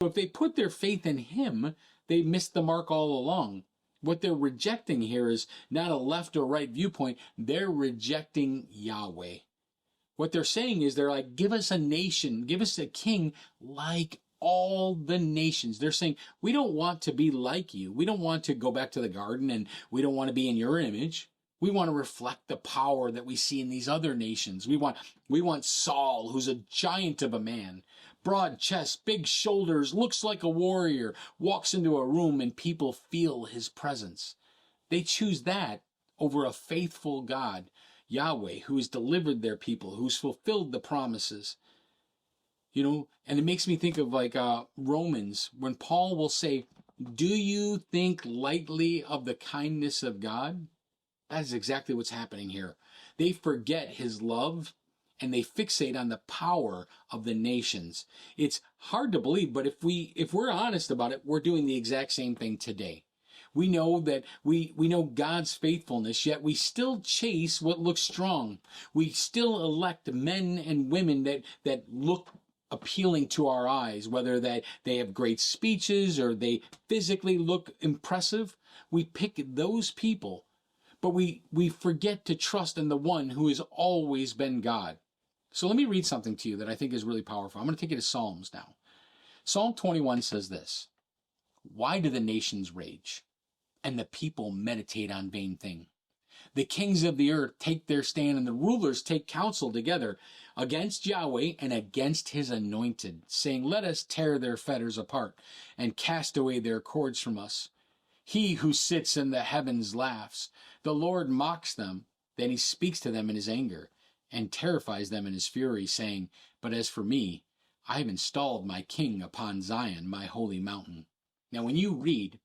So if they put their faith in him, they missed the mark all along. What they're rejecting here is not a left or right viewpoint. They're rejecting Yahweh. What they're saying is they're like, give us a nation, give us a king like all the nations. They're saying, we don't want to be like you. We don't want to go back to the garden, and we don't want to be in your image. We want to reflect the power that we see in these other nations. We want Saul, who's a giant of a man, broad chest, big shoulders, looks like a warrior, walks into a room and people feel his presence. They choose that over a faithful God, Yahweh, who has delivered their people, who's fulfilled the promises. You know, and it makes me think of like Romans, when Paul will say, do you think lightly of the kindness of God? That is exactly what's happening here. They forget his love and they fixate on the power of the nations. It's hard to believe, but if we're honest about it, we're doing the exact same thing today. We know that we know God's faithfulness, yet we still chase what looks strong. We still elect men and women that look appealing to our eyes, whether that they have great speeches or they physically look impressive. We pick those people. But we forget to trust in the one who has always been God. So let me read something to you that I think is really powerful. I'm going to take you to Psalms now. Psalm 21 says this: why do the nations rage, and the people meditate on vain thing? The kings of the earth take their stand, and the rulers take counsel together against Yahweh and against his anointed, saying, let us tear their fetters apart and cast away their cords from us. He who sits in the heavens laughs. The Lord mocks them. Then he speaks to them in his anger and terrifies them in his fury, saying, but as for me, I have installed my king upon Zion, my holy mountain. Now, when you read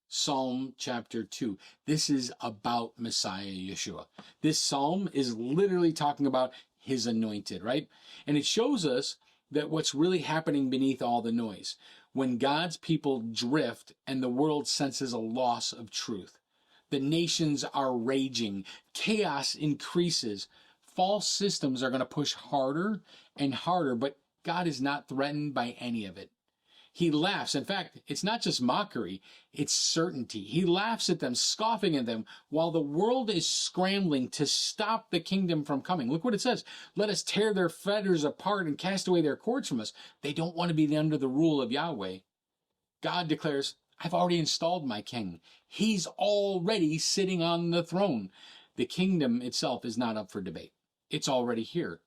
Psalm chapter 2, this is about Messiah Yeshua. This psalm is literally talking about his anointed, right? And it shows us that what's really happening beneath all the noise, when God's people drift and the world senses a loss of truth. The nations are raging. Chaos increases. False systems are going to push harder and harder, but God is not threatened by any of it. He laughs. In fact, it's not just mockery, it's certainty. He laughs at them, scoffing at them, while the world is scrambling to stop the kingdom from coming. Look what it says. Let us tear their fetters apart and cast away their cords from us. They don't want to be under the rule of Yahweh. God declares, I've already installed my king. He's already sitting on the throne. The kingdom itself is not up for debate. It's already here.